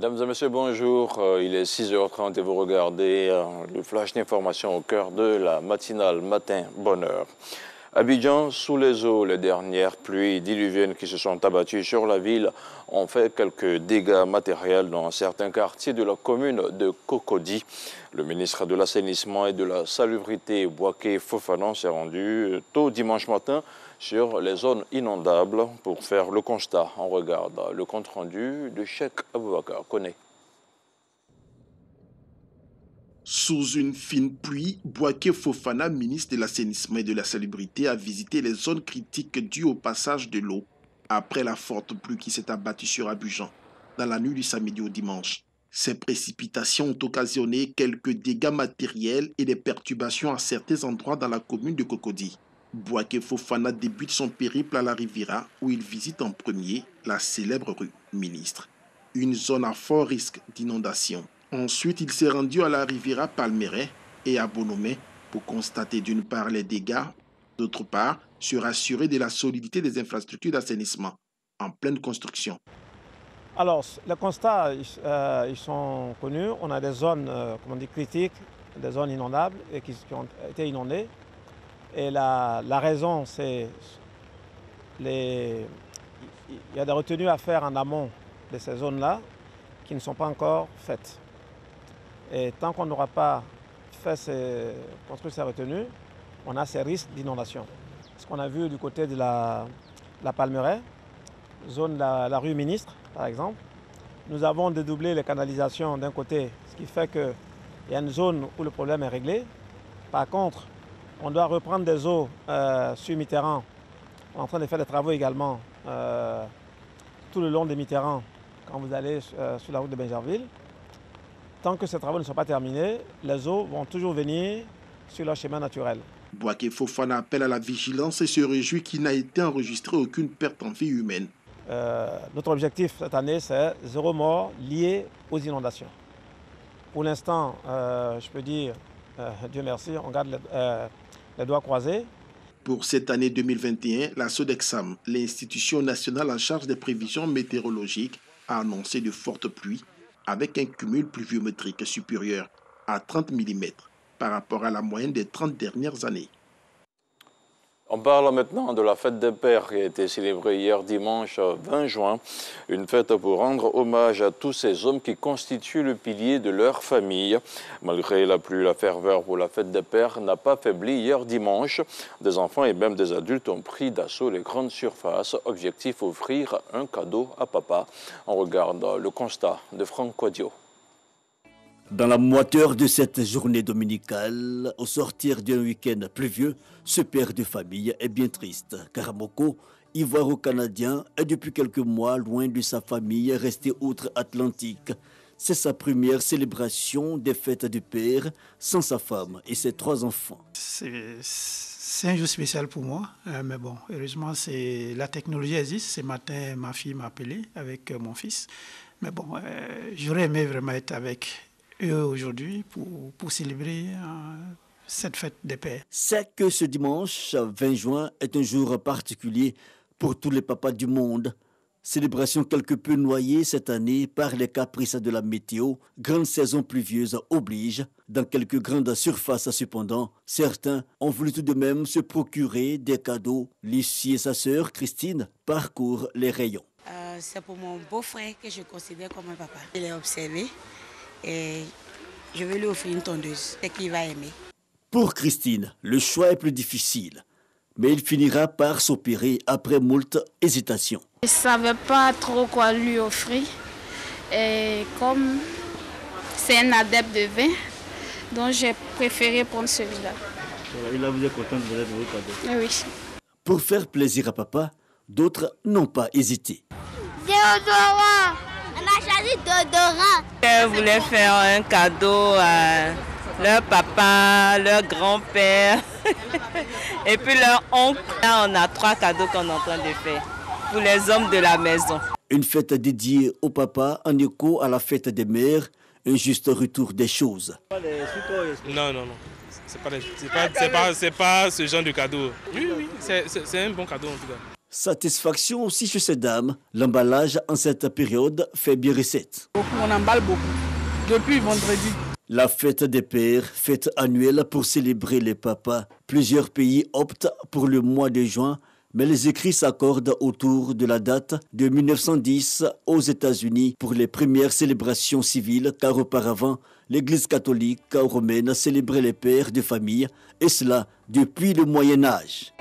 Mesdames et messieurs, bonjour. Il est 6h30 et vous regardez le flash d'information au cœur de la matinale Matin Bonheur. Abidjan, sous les eaux, les dernières pluies diluviennes qui se sont abattues sur la ville ont fait quelques dégâts matériels dans certains quartiers de la commune de Cocody. Le ministre de l'Assainissement et de la Salubrité, Boaké Fofana, s'est rendu tôt dimanche matin sur les zones inondables pour faire le constat. On regarde le compte-rendu de Cheikh Aboubakar Koné. Sous une fine pluie, Boaké Fofana, ministre de l'Assainissement et de la Salubrité, a visité les zones critiques dues au passage de l'eau après la forte pluie qui s'est abattue sur Abidjan dans la nuit du samedi au dimanche. Ces précipitations ont occasionné quelques dégâts matériels et des perturbations à certains endroits dans la commune de Cocody. Boaké Fofana débute son périple à la Riviera où il visite en premier la célèbre rue Ministre, une zone à fort risque d'inondation. Ensuite, il s'est rendu à la Riviera Palmeret et à Bonomé pour constater d'une part les dégâts, d'autre part se rassurer de la solidité des infrastructures d'assainissement en pleine construction. Alors, les constats, ils sont connus. On a des zones critiques, des zones inondables et qui ont été inondées. Et la raison, c'est il y a des retenues à faire en amont de ces zones-là qui ne sont pas encore faites. Et tant qu'on n'aura pas construit ces retenues, on a ces risques d'inondation. Ce qu'on a vu du côté de la Palmeraie, zone de la rue Ministre, par exemple, nous avons dédoublé les canalisations d'un côté, ce qui fait qu'il y a une zone où le problème est réglé. Par contre, on doit reprendre des eaux sur Mitterrand. On est en train de faire des travaux également tout le long de Mitterrand, quand vous allez sur la route de Benjerville. Tant que ces travaux ne sont pas terminés, les eaux vont toujours venir sur leur chemin naturel. Boaké Fofana appelle à la vigilance et se réjouit qu'il n'a été enregistré aucune perte en vie humaine. Notre objectif cette année, c'est 0 mort lié aux inondations. Pour l'instant, je peux dire, Dieu merci, on garde les doigts croisés. Pour cette année 2021, la Sodexam, l'institution nationale en charge des prévisions météorologiques, a annoncé de fortes pluies avec un cumul pluviométrique supérieur à 30 mm par rapport à la moyenne des 30 dernières années. On parle maintenant de la fête des pères qui a été célébrée hier dimanche 20 juin. Une fête pour rendre hommage à tous ces hommes qui constituent le pilier de leur famille. Malgré la pluie, la ferveur pour la fête des pères n'a pas faibli hier dimanche. Des enfants et même des adultes ont pris d'assaut les grandes surfaces. Objectif, offrir un cadeau à papa. On regarde le constat de Franck Quadio. Dans la moiteur de cette journée dominicale, au sortir d'un week-end pluvieux, ce père de famille est bien triste. Karamoko, ivoiro-canadien, est depuis quelques mois loin de sa famille restée outre-Atlantique. C'est sa première célébration des fêtes du père sans sa femme et ses 3 enfants. C'est un jour spécial pour moi, mais bon, heureusement, la technologie existe. Ce matin, ma fille m'a appelé avec mon fils. Mais bon, j'aurais aimé vraiment être avec eux aujourd'hui pour célébrer cette fête des pères. C'est que ce dimanche 20 juin est un jour particulier pour tous les papas du monde. Célébration quelque peu noyée cette année par les caprices de la météo. Grande saison pluvieuse oblige. Dans quelques grandes surfaces cependant, certains ont voulu tout de même se procurer des cadeaux. Lucie et sa sœur Christine parcourent les rayons. C'est pour mon beau-frère que je considère comme un papa. Je l'ai observé. Et je vais lui offrir une tondeuse, c'est qu'il va aimer. Pour Christine, le choix est plus difficile, mais il finira par s'opérer après moult hésitations. Je ne savais pas trop quoi lui offrir, et comme c'est un adepte de vin, donc j'ai préféré prendre celui-là. Et là, vous êtes content de vous être vos cadeaux? Oui. Pour faire plaisir à papa, d'autres n'ont pas hésité. Déodorant! On a choisi déodorant. Je voulais faire un cadeau à leur papa, leur grand-père et puis leur oncle. Là, on a 3 cadeaux qu'on est en train de faire pour les hommes de la maison. Une fête dédiée au papa en écho à la fête des mères, un juste retour des choses. Non. C'est pas ce genre de cadeau. Oui, c'est un bon cadeau en tout cas. Satisfaction aussi chez ces dames. L'emballage en cette période fait bien recette. On emballe beaucoup, depuis vendredi. La fête des pères, fête annuelle pour célébrer les papas. Plusieurs pays optent pour le mois de juin, mais les écrits s'accordent autour de la date de 1910 aux États-Unis pour les premières célébrations civiles, car auparavant, l'Église catholique romaine célébrait les pères de famille, et cela depuis le Moyen-Âge.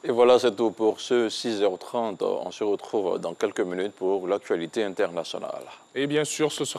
Et voilà, c'est tout pour ce 6h30. On se retrouve dans quelques minutes pour l'actualité internationale. Et bien sûr, ce sera